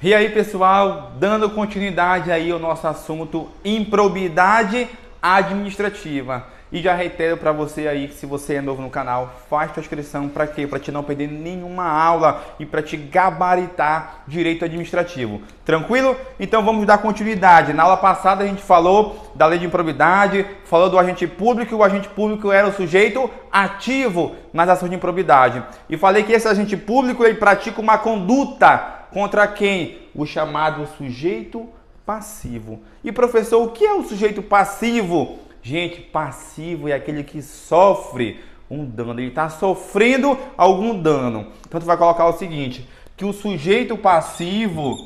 E aí, pessoal, dando continuidade aí ao nosso assunto improbidade administrativa. E já reitero para você aí, se você é novo no canal, faz sua inscrição para quê? Para te não perder nenhuma aula e para te gabaritar direito administrativo. Tranquilo? Então vamos dar continuidade. Na aula passada a gente falou da lei de improbidade, falou do agente público, e o agente público era o sujeito ativo nas ações de improbidade. E falei que esse agente público ele pratica uma conduta contra quem? O chamado sujeito passivo. E professor, o que é o sujeito passivo? Gente, passivo é aquele que sofre um dano, ele está sofrendo algum dano. Então tu vai colocar o seguinte, que o sujeito passivo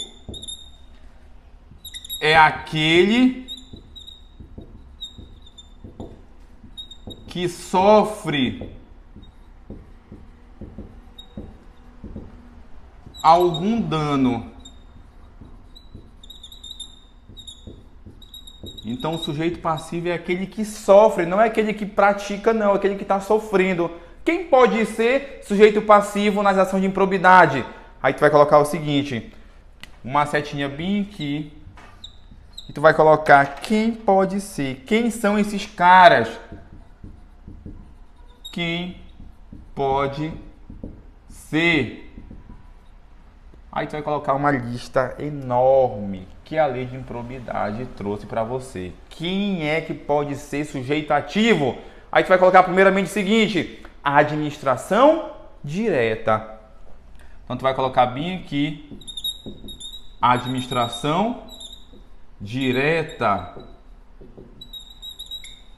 é aquele que sofre algum dano. Então, o sujeito passivo é aquele que sofre, não é aquele que pratica, não, é aquele que está sofrendo. Quem pode ser sujeito passivo nas ações de improbidade? Aí tu vai colocar o seguinte, uma setinha bem aqui, e tu vai colocar quem pode ser, quem são esses caras? Quem pode ser? Aí tu vai colocar uma lista enorme que a lei de improbidade trouxe para você. Quem é que pode ser sujeito ativo? Aí tu vai colocar primeiramente o seguinte, a administração direta. Então tu vai colocar bem aqui, administração direta.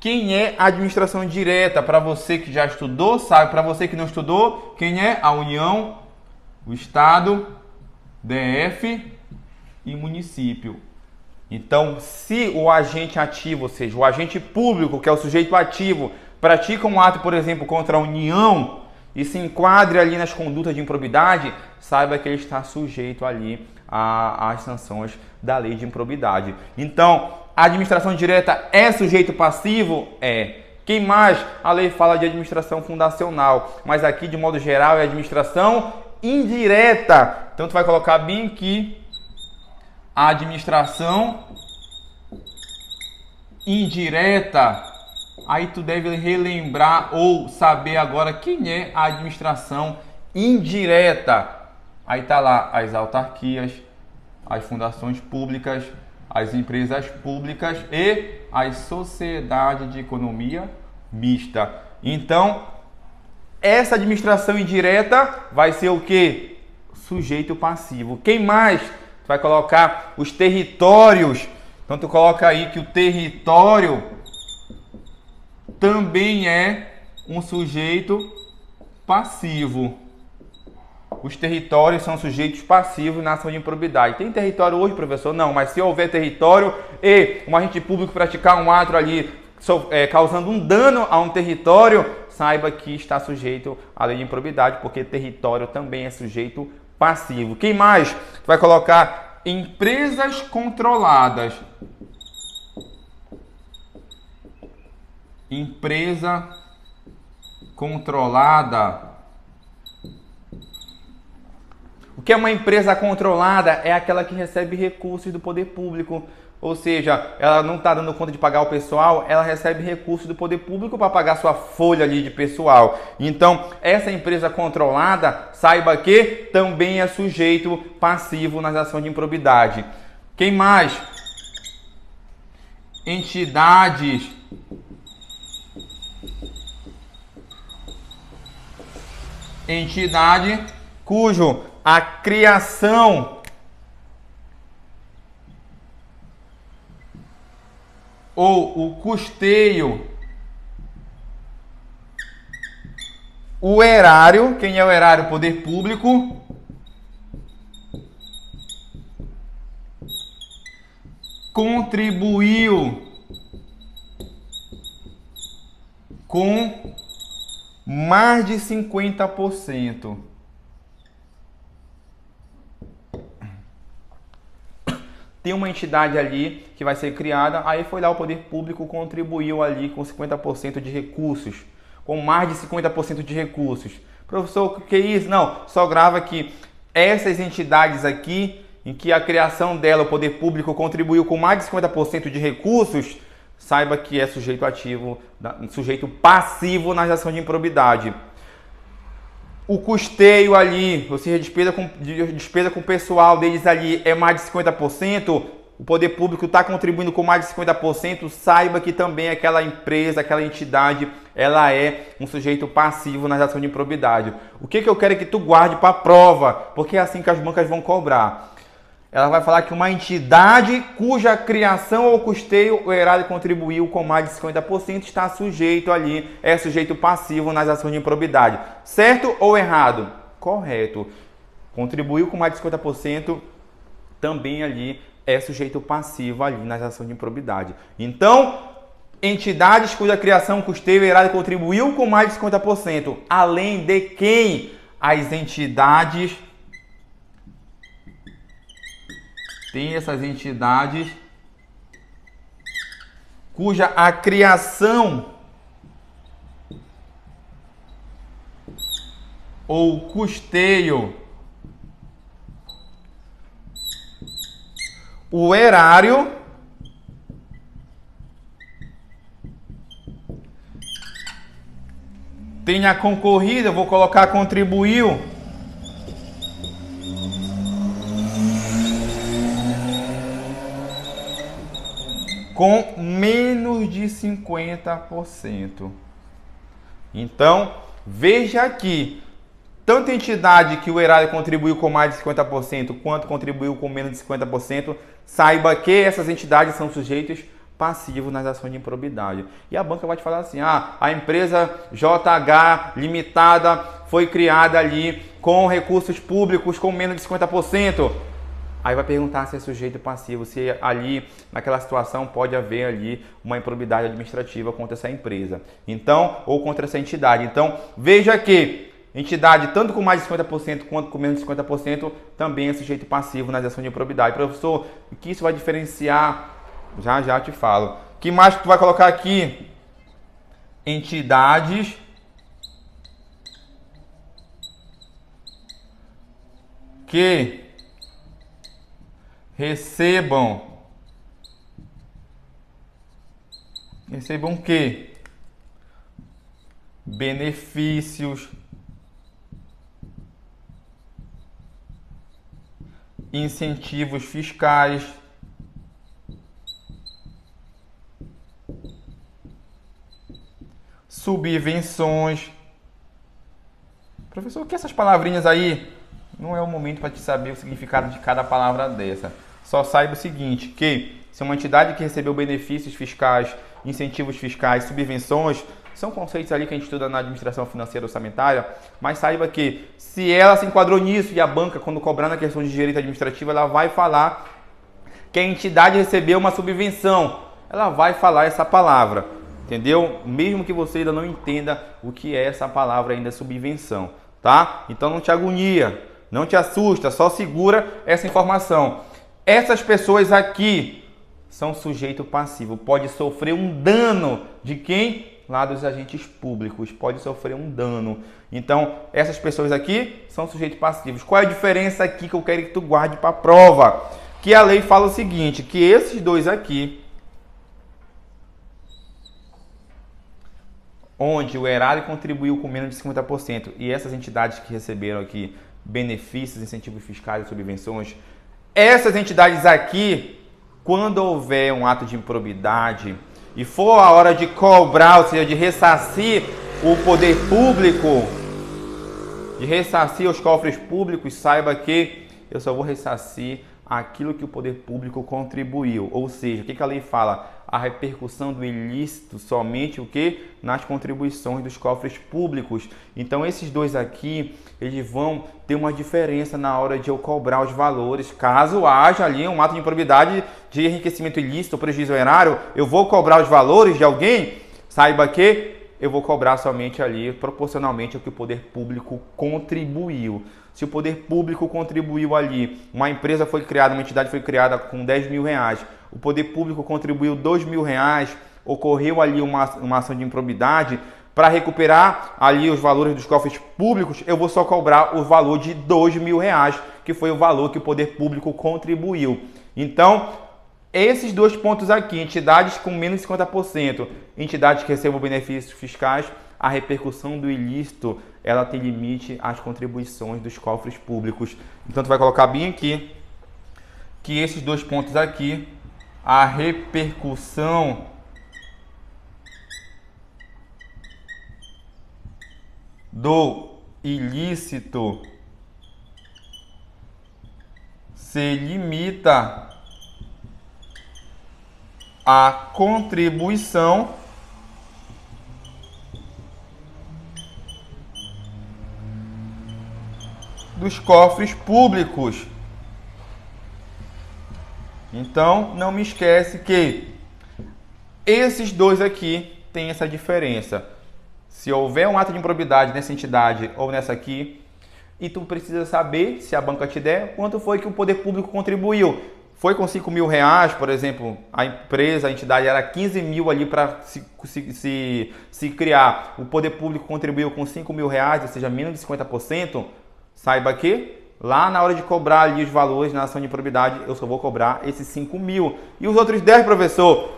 Quem é a administração direta? Para você que já estudou, sabe? Para você que não estudou, quem é? A União, o Estado, DF e município. Então, se o agente ativo, ou seja, o agente público, que é o sujeito ativo, pratica um ato, por exemplo, contra a União e se enquadre ali nas condutas de improbidade, saiba que ele está sujeito ali às sanções da lei de improbidade. Então, a administração direta é sujeito passivo? É. Quem mais? A lei fala de administração fundacional, mas aqui, de modo geral, é administração indireta. Então, tu vai colocar bem aqui a administração indireta. Aí tu deve relembrar ou saber agora quem é a administração indireta. Aí tá lá as autarquias, as fundações públicas, as empresas públicas e as sociedades de economia mista. Então, essa administração indireta vai ser o quê? Sujeito passivo. Quem mais? Tu vai colocar os territórios. Então tu coloca aí que o território também é um sujeito passivo. Os territórios são sujeitos passivos na ação de improbidade. Tem território hoje, professor? Não, mas se houver território e um agente público praticar um ato ali causando um dano a um território, saiba que está sujeito à lei de improbidade, porque território também é sujeito passivo. Quem mais? Tu vai colocar empresas controladas. Empresa controlada. O que é uma empresa controlada? É aquela que recebe recursos do poder público. Ou seja, ela não está dando conta de pagar o pessoal, ela recebe recursos do poder público para pagar sua folha ali de pessoal. Então, essa empresa controlada, saiba que também é sujeito passivo nas ações de improbidade. Quem mais? Entidades. Entidade cujo a criação ou o custeio, o erário, quem é o erário? Poder público, contribuiu com mais de 50%. Tem uma entidade ali que vai ser criada, aí foi lá o poder público contribuiu ali com 50% de recursos, com mais de 50% de recursos. Professor, o que é isso? Não, só grava que essas entidades aqui em que a criação dela, o poder público contribuiu com mais de 50% de recursos, saiba que é sujeito ativo, sujeito passivo na ação de improbidade. O custeio ali, ou seja, despesa com o pessoal deles ali é mais de 50%, o poder público está contribuindo com mais de 50%, saiba que também aquela empresa, aquela entidade, ela é um sujeito passivo na ação de improbidade. O que eu quero é que tu guarde para a prova, porque é assim que as bancas vão cobrar. Ela vai falar que uma entidade cuja criação ou custeio o erário contribuiu com mais de 50% está sujeito ali, é sujeito passivo nas ações de improbidade. Certo ou errado? Correto. Contribuiu com mais de 50%, também ali é sujeito passivo ali nas ações de improbidade. Então, entidades cuja criação, custeio e erário contribuiu com mais de 50%, além de quem? As entidades... Tem essas entidades cuja a criação ou custeio, o erário tenha concorrido, eu vou colocar contribuiu, com menos de 50%. Então, veja aqui, tanto a entidade que o erário contribuiu com mais de 50%, quanto contribuiu com menos de 50%, saiba que essas entidades são sujeitos passivos nas ações de improbidade. E a banca vai te falar assim, a empresa JH Limitada foi criada ali com recursos públicos com menos de 50%. Aí vai perguntar se é sujeito passivo, se ali, naquela situação, pode haver ali uma improbidade administrativa contra essa empresa. Então, ou contra essa entidade. Então, veja que entidade, tanto com mais de 50% quanto com menos de 50%, também é sujeito passivo nas ações de improbidade. Professor, o que isso vai diferenciar? Já te falo. O que mais que tu vai colocar aqui? Entidades que recebam o quê? Benefícios, incentivos fiscais, subvenções. Professor, o que essas palavrinhas aí? Não é o momento para te saber o significado de cada palavra dessa. Só saiba o seguinte, que se uma entidade que recebeu benefícios fiscais, incentivos fiscais, subvenções, são conceitos ali que a gente estuda na administração financeira orçamentária, mas saiba que se ela se enquadrou nisso e a banca, quando cobrar na questão de direito administrativo, ela vai falar que a entidade recebeu uma subvenção. Ela vai falar essa palavra, entendeu? Mesmo que você ainda não entenda o que é essa palavra ainda, subvenção, tá? Então não te agonia. Não te assusta, só segura essa informação. Essas pessoas aqui são sujeito passivo. Pode sofrer um dano de quem? Lá dos agentes públicos. Pode sofrer um dano. Então, essas pessoas aqui são sujeitos passivos. Qual é a diferença aqui que eu quero que tu guarde para a prova? Que a lei fala o seguinte, que esses dois aqui, onde o erário contribuiu com menos de 50% e essas entidades que receberam aqui benefícios, incentivos fiscais e subvenções, essas entidades aqui, quando houver um ato de improbidade e for a hora de cobrar, ou seja, de ressarcir o poder público, de ressarcir os cofres públicos, saiba que eu só vou ressarcir aquilo que o poder público contribuiu. Ou seja, o que a lei fala? A repercussão do ilícito somente o que? Nas contribuições dos cofres públicos. Então esses dois aqui, eles vão ter uma diferença na hora de eu cobrar os valores. Caso haja ali um ato de improbidade de enriquecimento ilícito ou prejuízo erário, eu vou cobrar os valores de alguém, saiba que eu vou cobrar somente ali proporcionalmente ao que o poder público contribuiu. Se o poder público contribuiu ali, uma empresa foi criada, uma entidade foi criada com 10 mil reais, o poder público contribuiu 2 mil reais, ocorreu ali uma ação de improbidade, Para recuperar ali os valores dos cofres públicos, eu vou só cobrar o valor de R$2.000, que foi o valor que o poder público contribuiu. Então, esses dois pontos aqui, entidades com menos de 50%, entidades que recebam benefícios fiscais, a repercussão do ilícito, ela tem limite às contribuições dos cofres públicos. Então, tu vai colocar bem aqui que esses dois pontos aqui, a repercussão do ilícito se limita à contribuição dos cofres públicos. Então, não me esquece que esses dois aqui têm essa diferença. Se houver um ato de improbidade nessa entidade ou nessa aqui, e tu precisa saber, se a banca te der, quanto foi que o poder público contribuiu. Foi com R$5.000, por exemplo, a empresa, a entidade era 15 mil ali para se criar. O poder público contribuiu com R$5.000, ou seja, menos de 50%. Saiba que lá na hora de cobrar ali os valores na ação de improbidade, eu só vou cobrar esses 5 mil. E os outros 10, professor,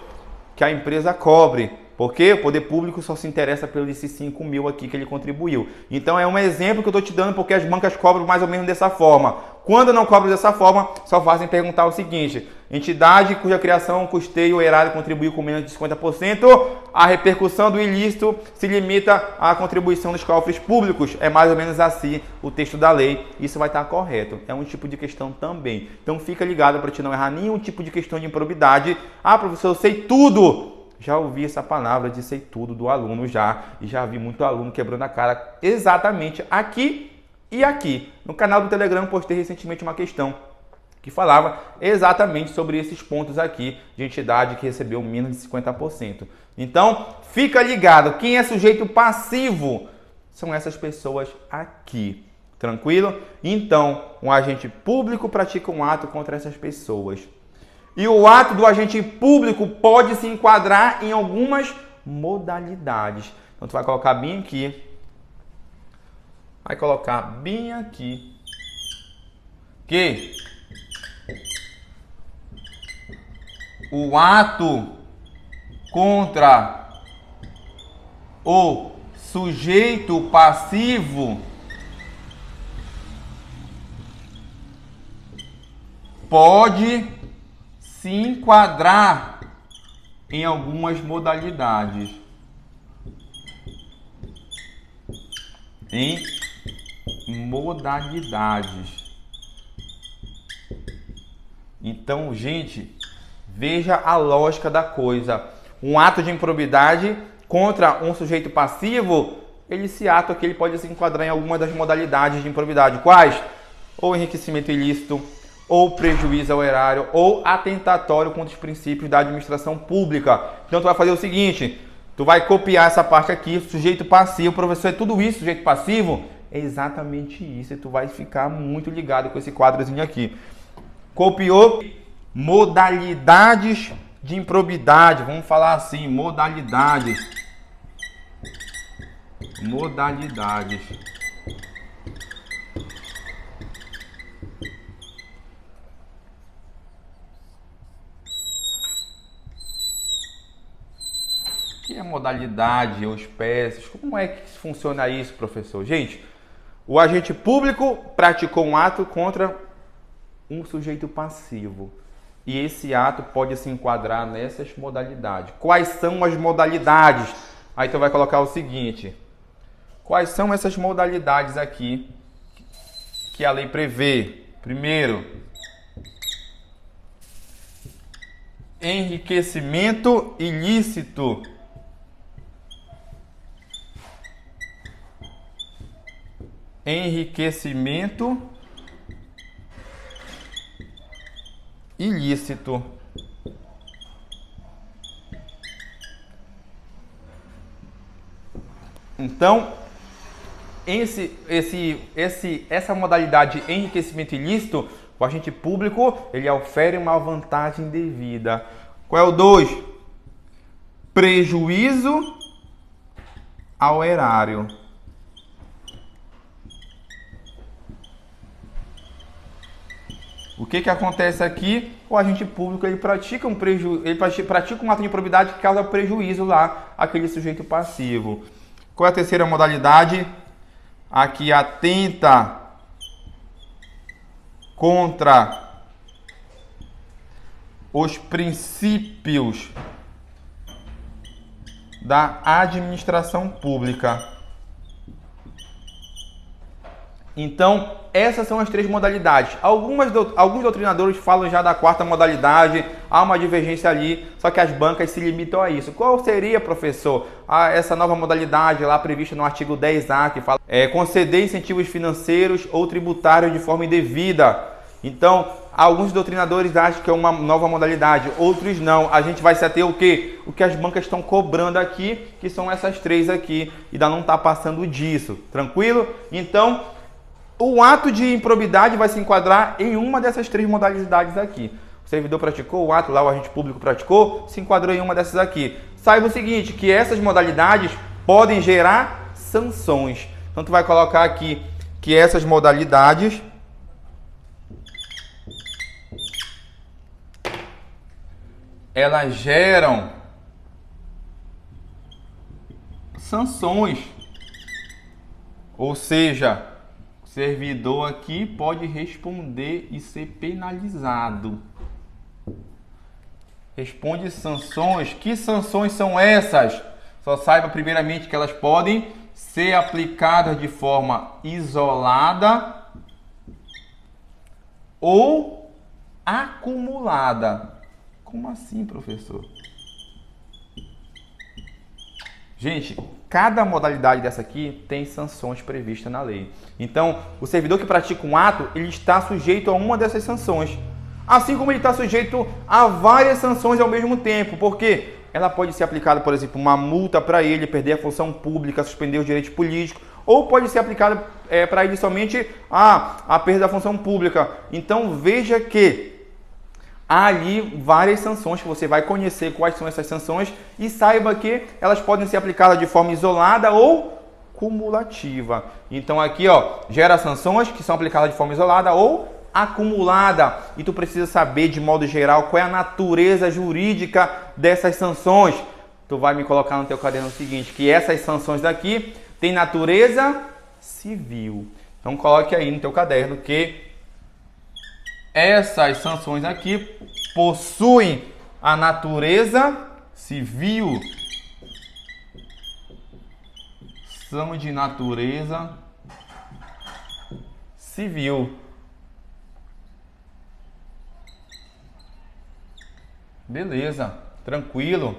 que a empresa cobre. Porque o poder público só se interessa pelos 5 mil aqui que ele contribuiu. Então é um exemplo que eu estou te dando porque as bancas cobram mais ou menos dessa forma. Quando não cobram dessa forma, só fazem perguntar o seguinte: entidade cuja criação, custeio ou erário contribuiu com menos de 50%, a repercussão do ilícito se limita à contribuição dos cofres públicos. É mais ou menos assim o texto da lei. Isso vai estar correto. É um tipo de questão também. Então fica ligado para te não errar nenhum tipo de questão de improbidade. Ah, professor, eu sei tudo. Já ouvi essa palavra de sei tudo do aluno já, e já vi muito aluno quebrando a cara exatamente aqui e aqui. No canal do Telegram postei recentemente uma questão que falava exatamente sobre esses pontos aqui de entidade que recebeu menos de 50%. Então, fica ligado, quem é sujeito passivo são essas pessoas aqui, tranquilo? Então, um agente público pratica um ato contra essas pessoas. E o ato do agente público pode se enquadrar em algumas modalidades. Então, tu vai colocar bem aqui. Vai colocar bem aqui. Que o ato contra o sujeito passivo pode se enquadrar em algumas modalidades. Em modalidades. Então, gente, veja a lógica da coisa. Um ato de improbidade contra um sujeito passivo, esse ato aqui ele pode se enquadrar em alguma das modalidades de improbidade. Quais? Ou enriquecimento ilícito, ou prejuízo ao erário, ou atentatório contra os princípios da administração pública. Então, tu vai fazer o seguinte, tu vai copiar essa parte aqui, sujeito passivo. Professor, é tudo isso, sujeito passivo? É exatamente isso, e tu vai ficar muito ligado com esse quadrozinho aqui. Copiou modalidades de improbidade, vamos falar assim, modalidades. Modalidades. O que é modalidade ou espécies? Como é que funciona isso, professor? Gente, o agente público praticou um ato contra um sujeito passivo. E esse ato pode se enquadrar nessas modalidades. Quais são as modalidades? Aí tu vai colocar o seguinte. Quais são essas modalidades aqui que a lei prevê? Primeiro, enriquecimento ilícito. Enriquecimento ilícito. Então, essa modalidade de enriquecimento ilícito, o agente público, ele ofere uma vantagem devida. Qual é o 2? Prejuízo ao erário. O que acontece aqui? O agente público ele pratica um ato de improbidade que causa prejuízo lá àquele sujeito passivo. Qual é a terceira modalidade? Aqui atenta contra os princípios da administração pública. Então, essas são as três modalidades. Alguns doutrinadores falam já da quarta modalidade, há uma divergência ali, só que as bancas se limitam a isso. Qual seria, professor, essa nova modalidade lá prevista no artigo 10A, que fala conceder incentivos financeiros ou tributários de forma indevida? Então, alguns doutrinadores acham que é uma nova modalidade, outros não. A gente vai se ater o quê? O que as bancas estão cobrando aqui, que são essas três aqui, e ainda não está passando disso. Tranquilo? Então, o ato de improbidade vai se enquadrar em uma dessas três modalidades aqui. O servidor praticou, o ato lá, o agente público praticou, se enquadrou em uma dessas aqui. Saiba o seguinte, que essas modalidades podem gerar sanções. Então, tu vai colocar aqui que essas modalidades elas geram sanções. Ou seja, o servidor aqui pode responder e ser penalizado. Responde sanções. Que sanções são essas? Só saiba primeiramente que elas podem ser aplicadas de forma isolada ou acumulada. Como assim, professor? Gente, cada modalidade dessa aqui tem sanções previstas na lei. Então, o servidor que pratica um ato, ele está sujeito a uma dessas sanções. Assim como ele está sujeito a várias sanções ao mesmo tempo. Porque ela pode ser aplicada, por exemplo, uma multa para ele, perder a função pública, suspender os direitos políticos. Ou pode ser aplicada para ele somente a perda da função pública. Então, veja que há ali várias sanções que você vai conhecer quais são essas sanções e saiba que elas podem ser aplicadas de forma isolada ou cumulativa. Então aqui, ó, gera sanções que são aplicadas de forma isolada ou acumulada. E tu precisa saber de modo geral qual é a natureza jurídica dessas sanções. Tu vai me colocar no teu caderno o seguinte, que essas sanções daqui têm natureza civil. Então coloque aí no teu caderno que essas sanções aqui possuem a natureza civil. São de natureza civil. Beleza, tranquilo.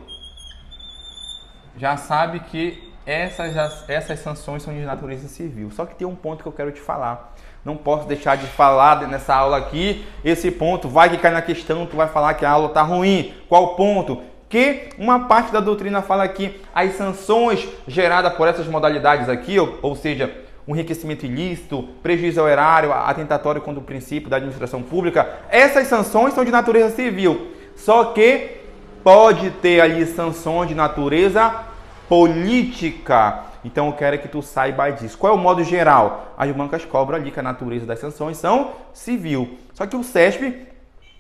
Já sabe que essas sanções são de natureza civil. Só que tem um ponto que eu quero te falar. Não posso deixar de falar nessa aula aqui. Esse ponto vai que cai na questão, tu vai falar que a aula está ruim. Qual ponto? Que uma parte da doutrina fala que as sanções geradas por essas modalidades aqui, ou seja, um enriquecimento ilícito, prejuízo ao erário, atentatório contra o princípio da administração pública, essas sanções são de natureza civil. Só que pode ter ali sanções de natureza política. Então eu quero que tu saiba disso. Qual é o modo geral? As bancas cobram ali que a natureza das sanções são civil. Só que o CESP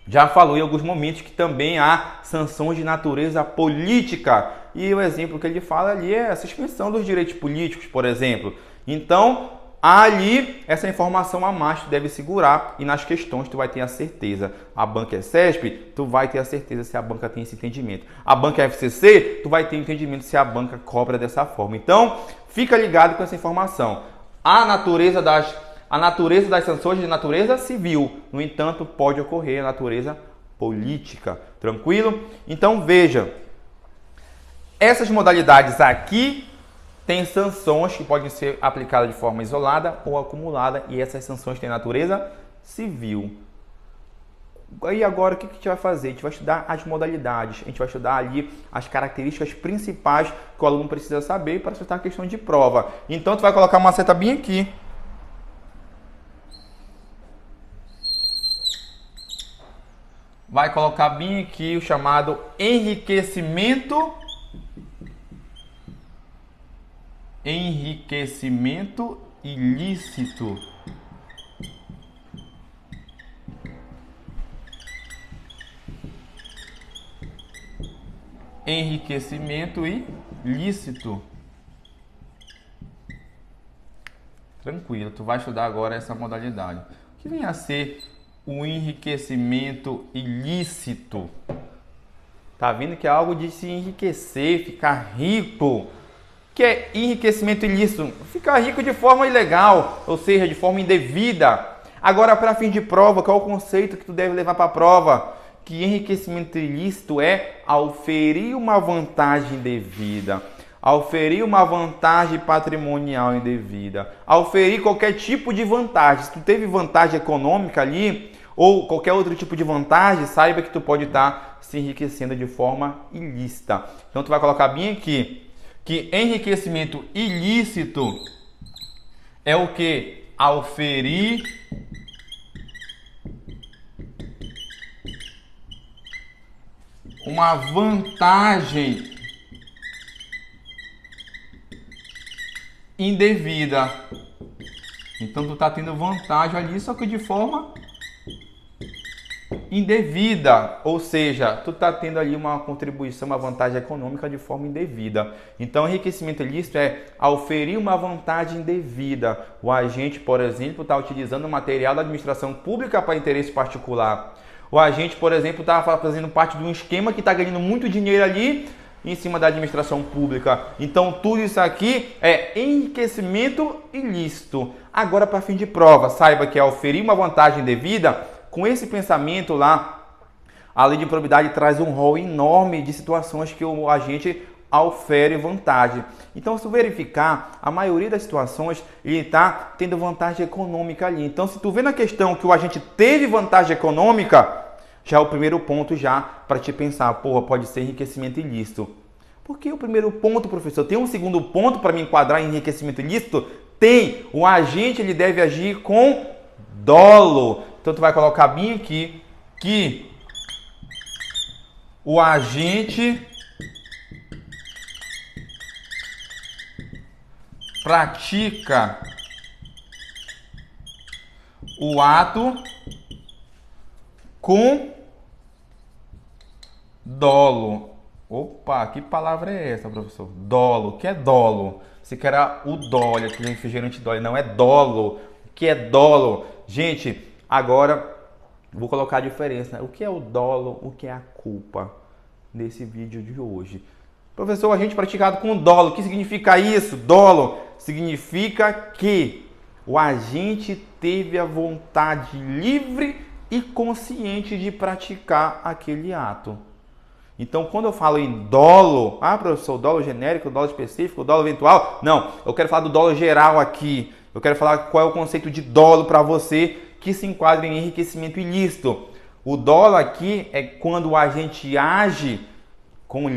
já falou em alguns momentos que também há sanções de natureza política. E o exemplo que ele fala ali é a suspensão dos direitos políticos, por exemplo. Então, há ali essa informação a mais que tu deve segurar e nas questões tu vai ter a certeza. A banca é CESP, tu vai ter a certeza se a banca tem esse entendimento. A banca é FCC, tu vai ter entendimento se a banca cobra dessa forma. Então, fica ligado com essa informação. A natureza das sanções de natureza civil, no entanto, pode ocorrer a natureza política. Tranquilo? Então, veja. Essas modalidades aqui têm sanções que podem ser aplicadas de forma isolada ou acumulada e essas sanções têm natureza civil. E agora o que a gente vai fazer? A gente vai estudar as modalidades, a gente vai estudar ali as características principais que o aluno precisa saber para acertar a questão de prova. Então tu vai colocar uma seta bem aqui. Vai colocar bem aqui o chamado enriquecimento enriquecimento ilícito. Enriquecimento ilícito. Tranquilo, tu vai estudar agora essa modalidade. O que vem a ser o enriquecimento ilícito? Tá vendo que é algo de se enriquecer, ficar rico. O que é enriquecimento ilícito? Ficar rico de forma ilegal, ou seja, de forma indevida. Agora, para fim de prova, qual é o conceito que tu deve levar para a prova? Que enriquecimento ilícito é auferir uma vantagem indevida, auferir uma vantagem patrimonial indevida, auferir qualquer tipo de vantagem. Se tu teve vantagem econômica ali, ou qualquer outro tipo de vantagem, saiba que tu pode estar se enriquecendo de forma ilícita. Então tu vai colocar bem aqui, que enriquecimento ilícito é o que? Auferir uma vantagem indevida. Então tu tá tendo vantagem ali, só que de forma indevida, ou seja, tu tá tendo ali uma contribuição, uma vantagem econômica de forma indevida. Então, enriquecimento ilícito é auferir uma vantagem indevida. O agente, por exemplo, está utilizando material da administração pública para interesse particular. O agente, por exemplo, está fazendo parte de um esquema que está ganhando muito dinheiro ali em cima da administração pública. Então, tudo isso aqui é enriquecimento ilícito. Agora, para fim de prova, saiba que é auferir uma vantagem indevida. Com esse pensamento lá, a lei de improbidade traz um rol enorme de situações que o agente aufere vantagem. Então, se tu verificar, a maioria das situações ele está tendo vantagem econômica ali. Então, se tu vê na questão que o agente teve vantagem econômica, já é o primeiro ponto já para te pensar, porra, pode ser enriquecimento ilícito. Por que o primeiro ponto, professor? Tem um segundo ponto para me enquadrar em enriquecimento ilícito? Tem. O agente ele deve agir com dolo. Então, tu vai colocar bem aqui que o agente pratica o ato com dolo. Opa, que palavra é essa, professor? Dolo. O que é dolo? Você quer o dolo, aquele refrigerante dolo. Não é dolo. O que é dolo? Gente, agora vou colocar a diferença. O que é o dolo? O que é a culpa? Nesse vídeo de hoje. Professor, agente praticado com dolo. O que significa isso? Dolo significa que o agente teve a vontade livre e consciente de praticar aquele ato. Então, quando eu falo em dolo, professor, dolo genérico, dolo específico, dolo eventual, não, eu quero falar do dolo geral aqui. Eu quero falar qual é o conceito de dolo para você que se enquadra em enriquecimento ilícito. O dolo aqui é quando o agente age com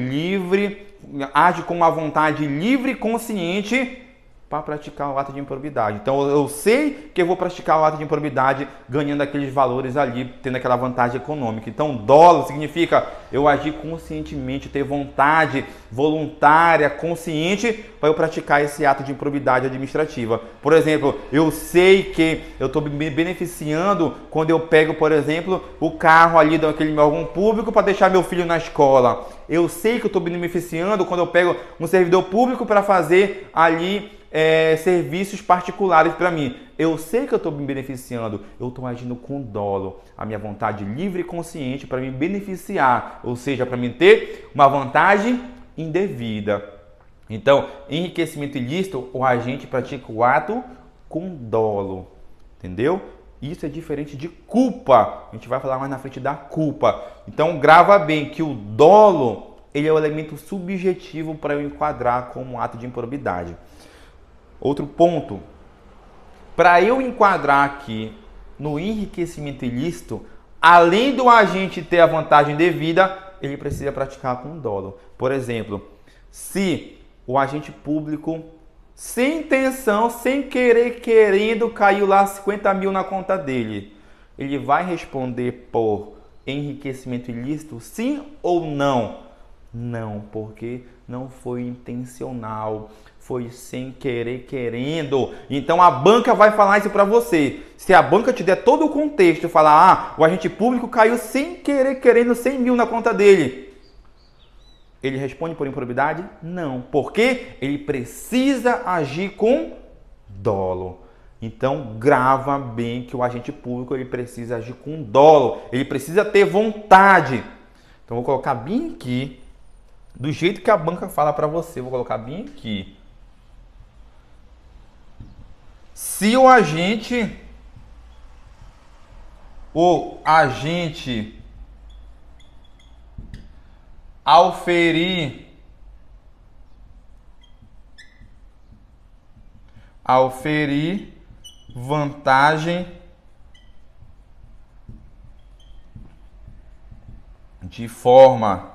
uma vontade livre e consciente para praticar o ato de improbidade. Então, eu sei que eu vou praticar o ato de improbidade ganhando aqueles valores ali, tendo aquela vantagem econômica. Então, dolo significa eu agir conscientemente, ter vontade voluntária, consciente, para eu praticar esse ato de improbidade administrativa. Por exemplo, eu sei que eu estou me beneficiando quando eu pego, por exemplo, o carro ali daquele órgão público para deixar meu filho na escola. Eu sei que eu estou me beneficiando quando eu pego um servidor público para fazer ali serviços particulares para mim. Eu sei que eu estou me beneficiando, eu estou agindo com dolo, a minha vontade livre e consciente para me beneficiar, ou seja, para mim ter uma vantagem indevida. Então, enriquecimento ilícito, o agente pratica o ato com dolo, entendeu? Isso é diferente de culpa. A gente vai falar mais na frente da culpa. Então, grava bem que o dolo ele é o elemento subjetivo para eu enquadrar como ato de improbidade. Outro ponto, para eu enquadrar aqui no enriquecimento ilícito, além do agente ter a vantagem devida, ele precisa praticar com dolo. Por exemplo, se o agente público, sem intenção, sem querer, querendo, caiu lá 50 mil na conta dele, ele vai responder por enriquecimento ilícito, sim ou não? Não, porque não foi intencional, foi sem querer querendo. Então a banca vai falar isso para você. Se a banca te der todo o contexto, falar, o agente público caiu sem querer querendo 100 mil na conta dele. Ele responde por improbidade? Não, porque ele precisa agir com dolo. Então grava bem que o agente público ele precisa agir com dolo, ele precisa ter vontade. Então vou colocar bem aqui, do jeito que a banca fala para você, vou colocar bem aqui. Se o agente auferir vantagem de forma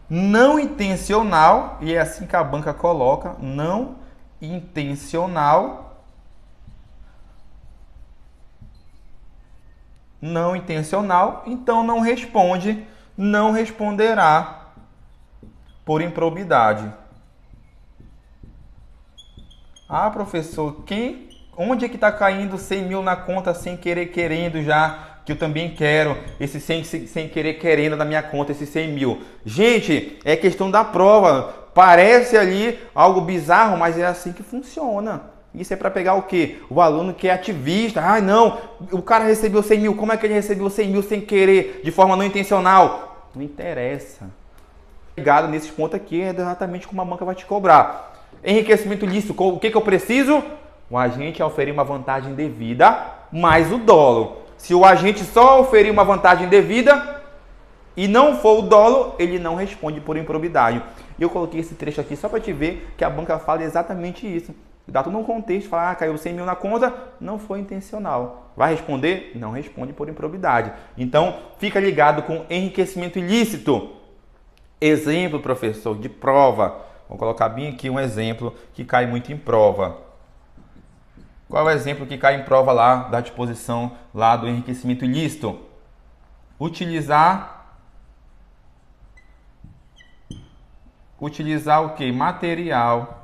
não intencional, e é assim que a banca coloca, não intencional, então não responderá por improbidade. Ah, professor, onde é que está caindo 100 mil na conta sem querer querendo já? Que eu também quero esse sem querer querendo na minha conta, esses 100 mil. Gente, é questão da prova. Parece ali algo bizarro, mas é assim que funciona. Isso é para pegar o quê? O aluno que é ativista. Ah, não, o cara recebeu 100 mil. Como é que ele recebeu 100 mil sem querer, de forma não intencional? Não interessa. Ligado nesses pontos aqui é exatamente como a banca vai te cobrar. Enriquecimento ilícito, o que eu preciso? O agente oferir uma vantagem devida mais o dolo. Se o agente só oferir uma vantagem devida e não for o dolo, ele não responde por improbidade. E eu coloquei esse trecho aqui só para te ver que a banca fala exatamente isso. Dá tudo um contexto, fala, caiu 100 mil na conta, não foi intencional. Vai responder? Não responde por improbidade. Então, fica ligado com enriquecimento ilícito. Exemplo, professor, de prova. Vou colocar bem aqui um exemplo que cai muito em prova. Qual é o exemplo que cai em prova lá da disposição lá do enriquecimento ilícito? Utilizar o quê? Material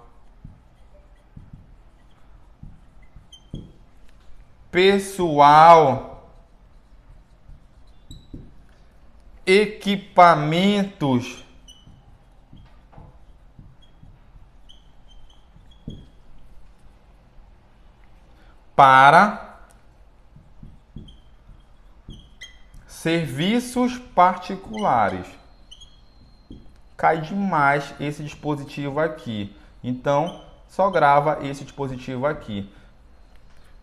pessoal, equipamentos para serviços particulares. Cai demais esse dispositivo aqui. Então, só grava esse dispositivo aqui.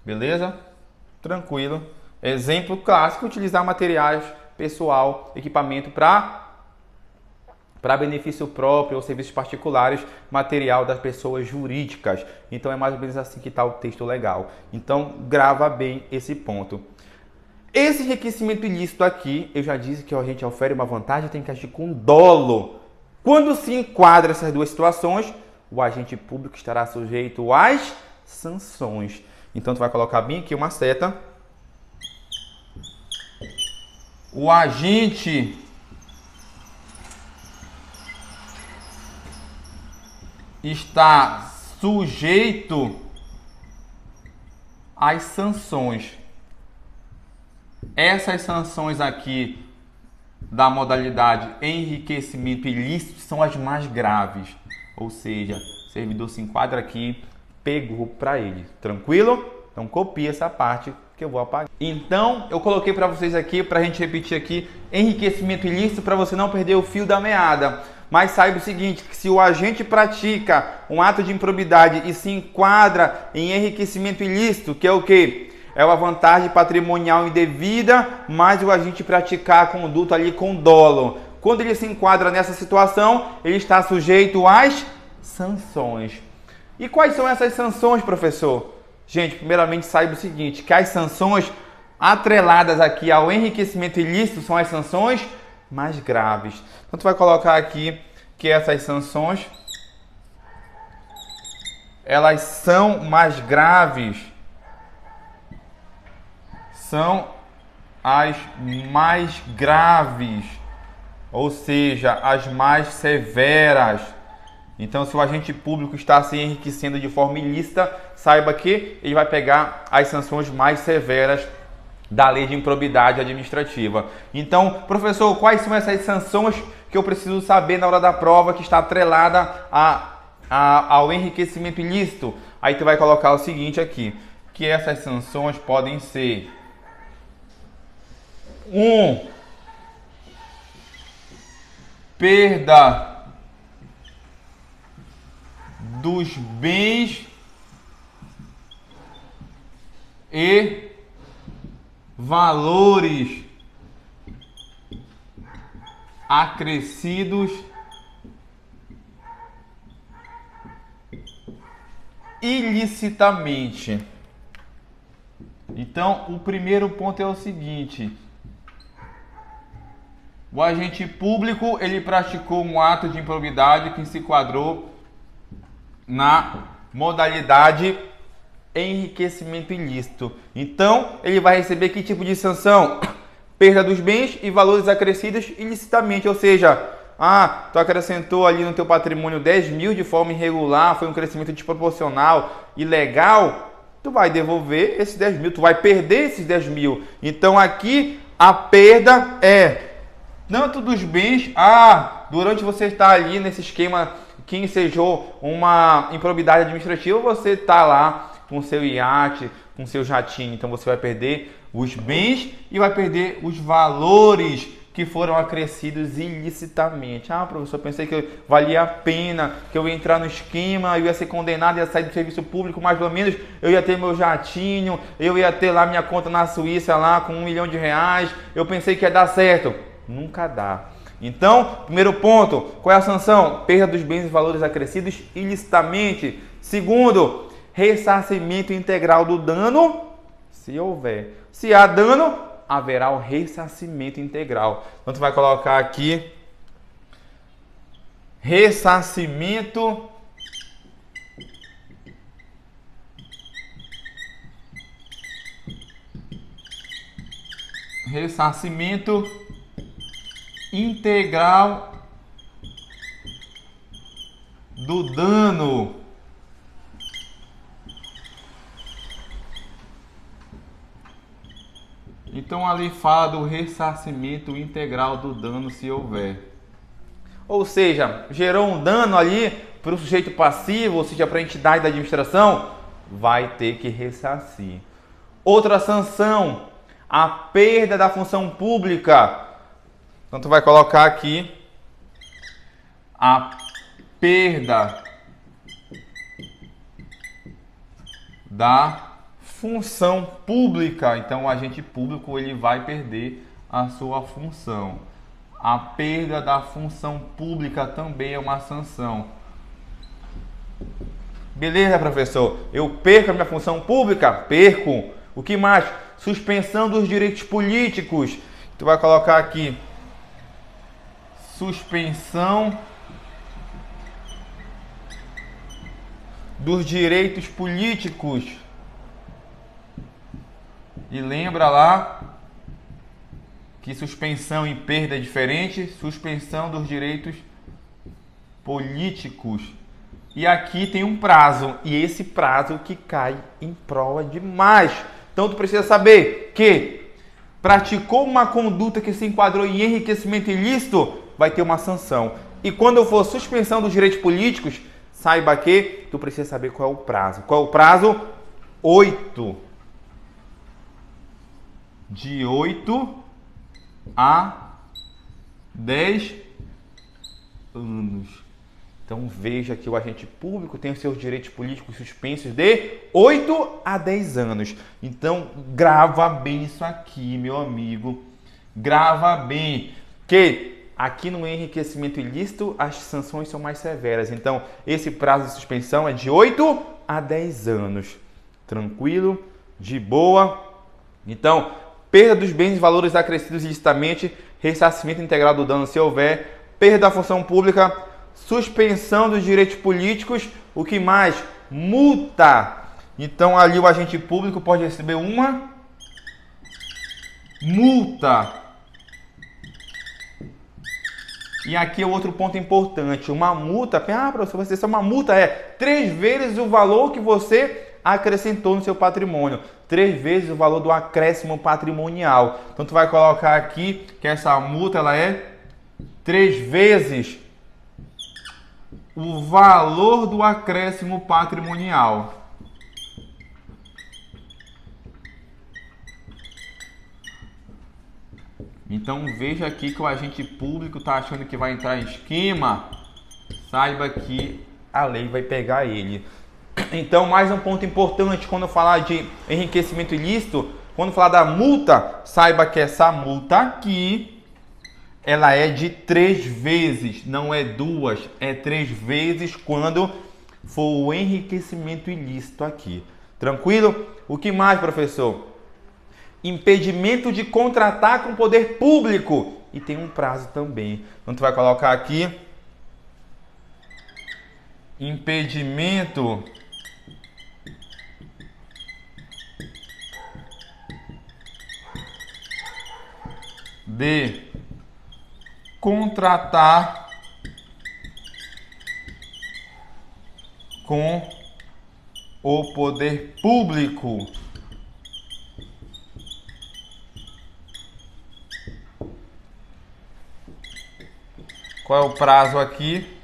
Beleza? Tranquilo. Exemplo clássico, utilizar materiais pessoal, equipamento para benefício próprio ou serviços particulares, material das pessoas jurídicas. Então é mais ou menos assim que está o texto legal. Então grava bem esse ponto. Esse enriquecimento ilícito aqui, eu já disse que a gente ofere uma vantagem, tem que agir com dolo. Quando se enquadra essas duas situações, o agente público estará sujeito às sanções. Então tu vai colocar bem aqui uma seta. O agente está sujeito às sanções. Essas sanções aqui da modalidade enriquecimento ilícito são as mais graves. Ou seja, o servidor se enquadra aqui, pegou para ele. Tranquilo? Então copia essa parte que eu vou apagar. Então eu coloquei para vocês aqui, para a gente repetir aqui, enriquecimento ilícito para você não perder o fio da meada. Mas saiba o seguinte, que se o agente pratica um ato de improbidade e se enquadra em enriquecimento ilícito, que é o quê? É uma vantagem patrimonial indevida, mas o agente praticar a conduta ali com dolo. Quando ele se enquadra nessa situação, ele está sujeito às sanções. E quais são essas sanções, professor? Gente, primeiramente saiba o seguinte, que as sanções atreladas aqui ao enriquecimento ilícito são as sanções mais graves. Então tu vai colocar aqui que essas sanções elas são mais graves. São as mais graves ou seja, as mais severas. Então, se o agente público está se enriquecendo de forma ilícita, saiba que ele vai pegar as sanções mais severas da lei de improbidade administrativa. Então, professor, quais são essas sanções que eu preciso saber na hora da prova que está atrelada ao enriquecimento ilícito? Aí tu vai colocar o seguinte aqui, que essas sanções podem ser 1. Perda dos bens e valores acrescidos ilicitamente. Então, o primeiro ponto é o seguinte: o agente público, ele praticou um ato de improbidade que se enquadrou na modalidade enriquecimento ilícito. Então, ele vai receber que tipo de sanção? Perda dos bens e valores acrescidos ilicitamente, ou seja, tu acrescentou ali no teu patrimônio 10 mil de forma irregular, foi um crescimento desproporcional, ilegal, tu vai devolver esses 10 mil, tu vai perder esses 10 mil. Então, aqui, a perda é tanto dos bens, durante você estar ali nesse esquema que ensejou uma improbidade administrativa, você está lá com seu iate, com seu jatinho, então você vai perder os bens e vai perder os valores que foram acrescidos ilicitamente. Professor, pensei que valia a pena, que eu ia entrar no esquema, eu ia ser condenado, ia sair do serviço público, mais ou menos, eu ia ter meu jatinho, eu ia ter lá minha conta na Suíça lá com R$1 milhão, eu pensei que ia dar certo. Nunca dá. Então, primeiro ponto, qual é a sanção? Perda dos bens e valores acrescidos ilicitamente. Segundo, ressarcimento integral do dano, se houver. Se há dano, haverá o ressarcimento integral. Então, tu vai colocar aqui ressarcimento integral do dano. Então ali fala do ressarcimento integral do dano se houver. Ou seja, gerou um dano ali para o sujeito passivo, ou seja, para a entidade da administração, vai ter que ressarcir. Outra sanção, a perda da função pública. Então, tu vai colocar aqui a perda da função pública. Então, o agente público ele vai perder a sua função. A perda da função pública também é uma sanção. Beleza, professor? Eu perco a minha função pública? Perco. O que mais? Suspensão dos direitos políticos. Tu vai colocar aqui suspensão dos direitos políticos. E lembra lá que suspensão e perda é diferente. Suspensão dos direitos políticos. E aqui tem um prazo. E esse prazo que cai em prova demais. Então tu precisa saber que praticou uma conduta que se enquadrou em enriquecimento ilícito, vai ter uma sanção. E quando for suspensão dos direitos políticos, saiba que tu precisa saber qual é o prazo. Qual é o prazo? 8. De 8 a 10 anos. Então veja que o agente público tem os seus direitos políticos suspensos de 8 a 10 anos. Então grava bem isso aqui, meu amigo. Grava bem que aqui no enriquecimento ilícito as sanções são mais severas. Então esse prazo de suspensão é de 8 a 10 anos. Tranquilo? De boa? Então, perda dos bens e valores acrescidos ilicitamente, ressarcimento integral do dano se houver, perda da função pública, suspensão dos direitos políticos, o que mais? Multa. Então ali o agente público pode receber uma multa E aqui é outro ponto importante. Uma multa, professor, vai ser uma multa 3 vezes o valor que você acrescentou no seu patrimônio. 3 vezes o valor do acréscimo patrimonial. Então, tu vai colocar aqui que essa multa ela é 3 vezes o valor do acréscimo patrimonial. Então veja aqui que o agente público está achando que vai entrar em esquema, saiba que a lei vai pegar ele. Então, mais um ponto importante quando falar de enriquecimento ilícito, quando falar da multa, saiba que essa multa aqui, ela é de 3 vezes, não é 2, é 3 vezes quando for o enriquecimento ilícito aqui. Tranquilo? O que mais, professor? Impedimento de contratar com o poder público. E tem um prazo também. Então, tu vai colocar aqui impedimento de contratar com o poder público. Qual é o prazo aqui?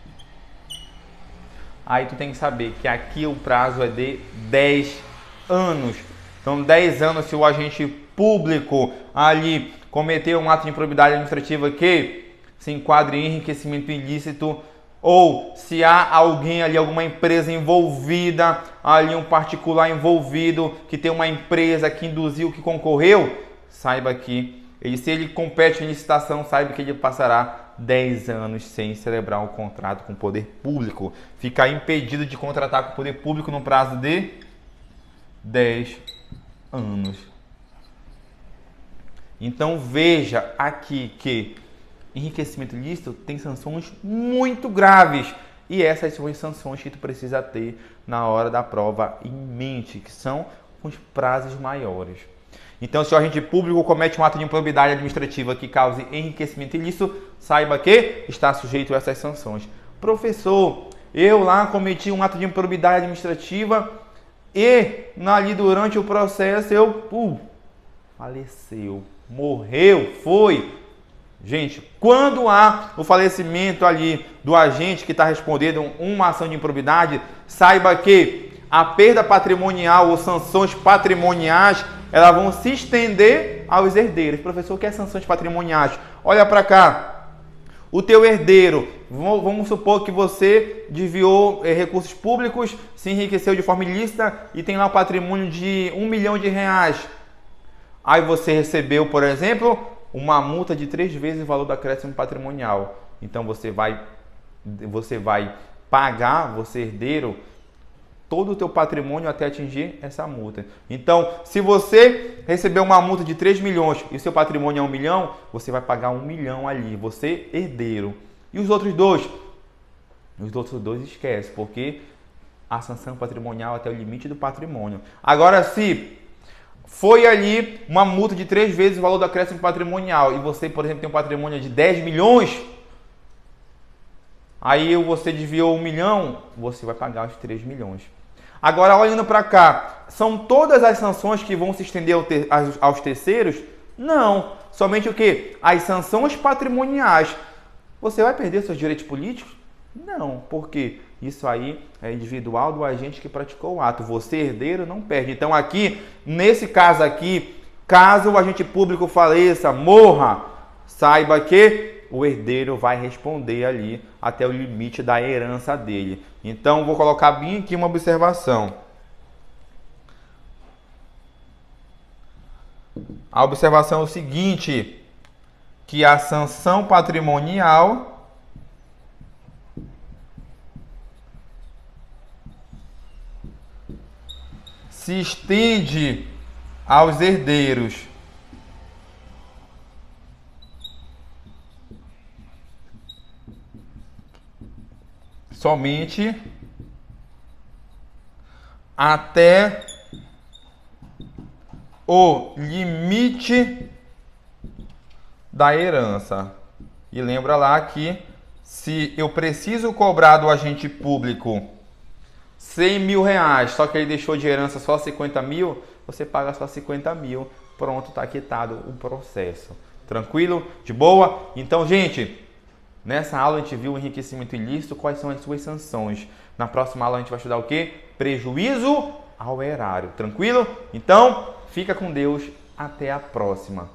Aí tu tem que saber que aqui o prazo é de 10 anos. Então, 10 anos se o agente público ali cometer um ato de improbidade administrativa que se enquadre em enriquecimento ilícito, ou se há alguém ali, alguma empresa envolvida, ali um particular envolvido, que tem uma empresa que induziu, que concorreu, saiba que se ele compete em licitação, saiba que ele passará 10 anos sem celebrar um contrato com o poder público. Ficar impedido de contratar com o poder público no prazo de 10 anos. Então veja aqui que enriquecimento ilícito tem sanções muito graves. E essas são as sanções que tu precisa ter na hora da prova em mente, que são os prazos maiores. Então, se o agente público comete um ato de improbidade administrativa que cause enriquecimento ilícito, saiba que está sujeito a essas sanções. Professor, eu lá cometi um ato de improbidade administrativa e ali durante o processo eu faleceu, morreu, foi. Gente, quando há o falecimento ali do agente que está respondendo uma ação de improbidade, saiba que a perda patrimonial ou sanções patrimoniais, elas vão se estender aos herdeiros. Professor, o que é sanções patrimoniais? Olha para cá. O teu herdeiro, vamos supor que você desviou recursos públicos, se enriqueceu de forma ilícita e tem lá um patrimônio de R$1 milhão. Aí você recebeu, por exemplo, uma multa de 3 vezes o valor do acréscimo patrimonial. Então você vai pagar, você herdeiro, todo o teu patrimônio até atingir essa multa. Então, se você recebeu uma multa de 3 milhões e o seu patrimônio é 1 milhão, você vai pagar 1 milhão ali, você herdeiro. E os outros dois? Os outros dois esquece, porque a sanção patrimonial até o limite do patrimônio. Agora, se foi ali uma multa de 3 vezes o valor do acréscimo patrimonial e você, por exemplo, tem um patrimônio de 10 milhões, aí você desviou 1 milhão, você vai pagar os 3 milhões. Agora, olhando para cá, são todas as sanções que vão se estender aos terceiros? Não. Somente o quê? As sanções patrimoniais. Você vai perder seus direitos políticos? Não, porque isso aí é individual do agente que praticou o ato. Você, herdeiro, não perde. Então, aqui, nesse caso aqui, caso o agente público faleça, morra, saiba que o herdeiro vai responder ali até o limite da herança dele. Então, vou colocar bem aqui uma observação. A observação é o seguinte, que a sanção patrimonial se estende aos herdeiros somente até o limite da herança. E lembra lá que Se eu preciso cobrar do agente público 100 mil reais, só que ele deixou de herança só 50 mil, você paga só 50 mil, pronto, está quitado o processo. Tranquilo? De boa? Então, gente, nessa aula a gente viu o enriquecimento ilícito, quais são as suas sanções. Na próxima aula a gente vai estudar o quê? Prejuízo ao erário. Tranquilo? Então, fica com Deus. Até a próxima.